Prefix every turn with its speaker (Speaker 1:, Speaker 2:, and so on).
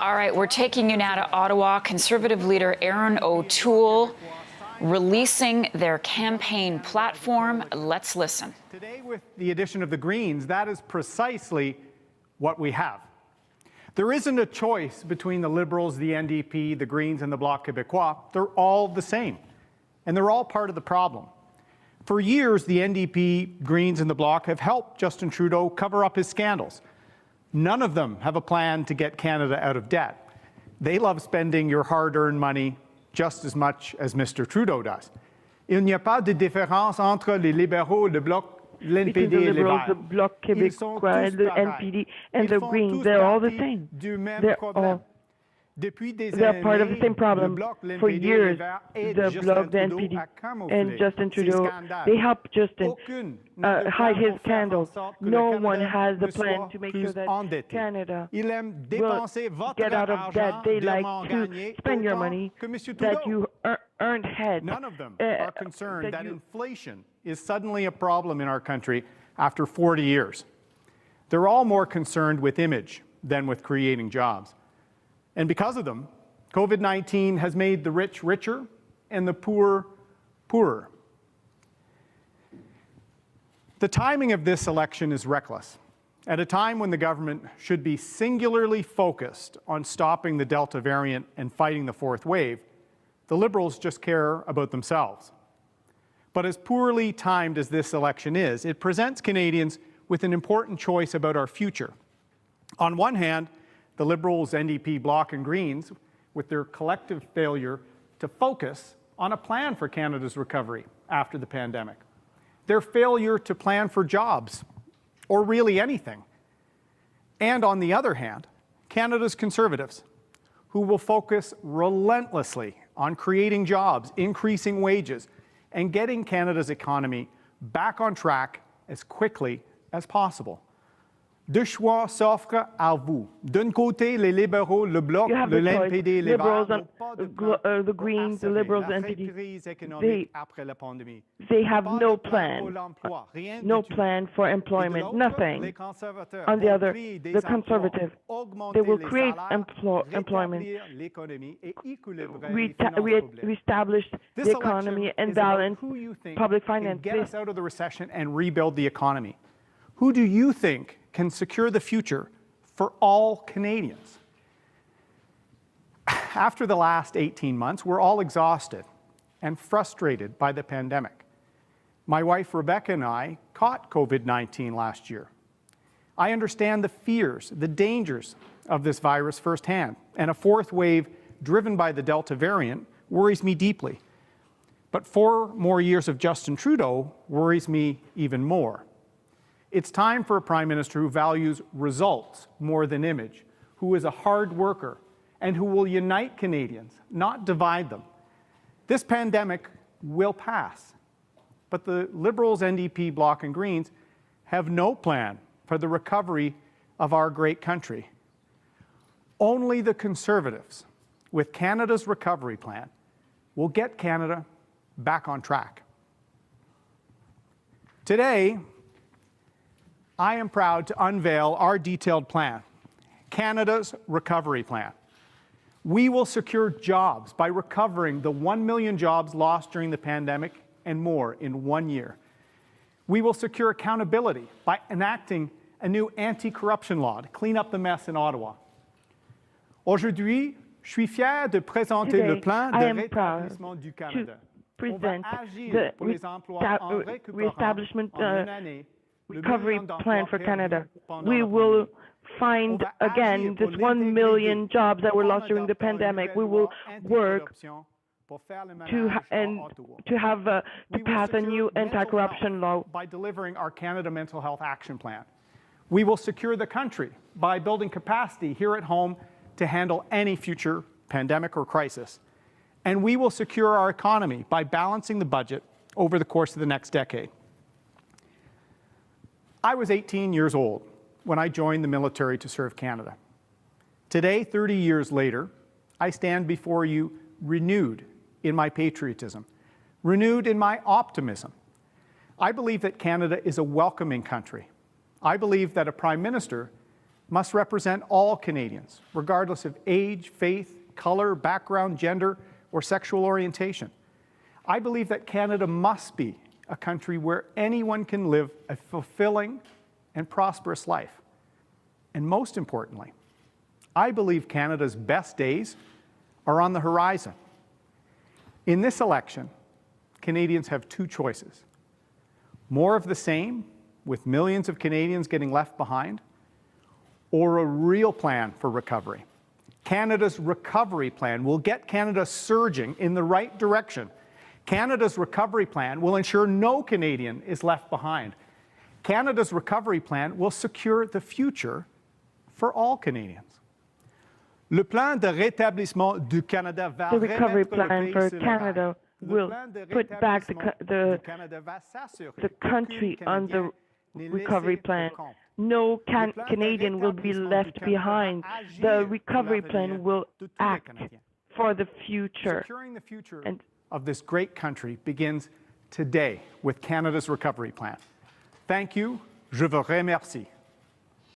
Speaker 1: All right, we're taking you now to Ottawa. Conservative leader Erin O'Toole releasing their campaign platform. Let's listen.
Speaker 2: Today, with the addition of the Greens, that is precisely what we have. There isn't a choice between the Liberals, the NDP, the Greens, and the Bloc Québécois. They're all the same, and they're all part of the problem. For years, the NDP, Greens, and the Bloc have helped Justin Trudeau cover up his scandals. None of them have a plan to get Canada out of debt. They love spending your hard-earned money just as much as Mr. Trudeau does. Il n'y a pas de différence entre les libéraux, le Bloc, l'NPD et les Verts.
Speaker 3: The Bloc Québécois, the NPD, and the Greens, they're all the same. They're part of the same problem. For years, the Bloc, the NPD, and Justin Trudeau, they helped Justin hide his scandals. No one has the plan to make sure that Canada will get out of debt. They like to spend your money that you earned head.
Speaker 2: None of them are concerned that inflation is suddenly a problem in our country after 40 years. They're all more concerned with image than with creating jobs. And because of them, COVID-19 has made the rich richer and the poor poorer. The timing of this election is reckless. At a time when the government should be singularly focused on stopping the Delta variant and fighting the fourth wave, the Liberals just care about themselves. But as poorly timed as this election is, it presents Canadians with an important choice about our future. On one hand, the Liberals, NDP, Bloc and Greens, with their collective failure to focus on a plan for Canada's recovery after the pandemic. Their failure to plan for jobs, or really anything. And on the other hand, Canada's Conservatives, who will focus relentlessly on creating jobs, increasing wages, and getting Canada's economy back on track as quickly as possible. Deux choix s'offrent à vous. D'un côté, les libéraux, le Bloc, le NPD, les Verts,
Speaker 3: the Greens, the Liberals, and NPD, they have no plan for employment, nothing. On the other, the Conservative, they will create employment, reestablish the economy and balance public finances.
Speaker 2: Get us out of the recession and rebuild the economy. Who do you think can secure the future for all Canadians? After the last 18 months, we're all exhausted and frustrated by the pandemic. My wife, Rebecca, and I caught COVID-19 last year. I understand the fears, the dangers of this virus firsthand, and a fourth wave driven by the Delta variant worries me deeply. But 4 more years of Justin Trudeau worries me even more. It's time for a Prime Minister who values results more than image, who is a hard worker, and who will unite Canadians, not divide them. This pandemic will pass, but the Liberals, NDP, Bloc and Greens have no plan for the recovery of our great country. Only the Conservatives, with Canada's recovery plan, will get Canada back on track. Today, I am proud to unveil our detailed plan, Canada's recovery plan. We will secure jobs by recovering the 1 million jobs lost during the pandemic and more in 1 year. We will secure accountability by enacting a new anti-corruption law to clean up the mess in Ottawa. Aujourd'hui, je suis fier de présenter le plan de rétablissement du Canada.
Speaker 3: Present the reestablishment recovery plan for Canada. We will find again this 1 million jobs that were lost during the pandemic. We will work to pass a new anti-corruption law
Speaker 2: by delivering our Canada Mental Health Action Plan. We will secure the country by building capacity here at home to handle any future pandemic or crisis. And we will secure our economy by balancing the budget over the course of the next decade. I was 18 years old when I joined the military to serve Canada. Today, 30 years later, I stand before you renewed in my patriotism, renewed in my optimism. I believe that Canada is a welcoming country. I believe that a Prime Minister must represent all Canadians, regardless of age, faith, color, background, gender, or sexual orientation. I believe that Canada must be a country where anyone can live a fulfilling and prosperous life. And most importantly, I believe Canada's best days are on the horizon. In this election, Canadians have two choices: more of the same, with millions of Canadians getting left behind, or a real plan for recovery. Canada's recovery plan will get Canada surging in the right direction. Canada's recovery plan will ensure no Canadian is left behind. Canada's recovery plan will secure the future for all Canadians. Le plan de rétablissement du Canada va
Speaker 3: The recovery plan for
Speaker 2: sur
Speaker 3: Canada will put back the country on the recovery plan. No Canadian will be left behind. The recovery plan will act for the future.
Speaker 2: Securing the future of this great country begins today with Canada's recovery plan. Thank you. Je vous remercie.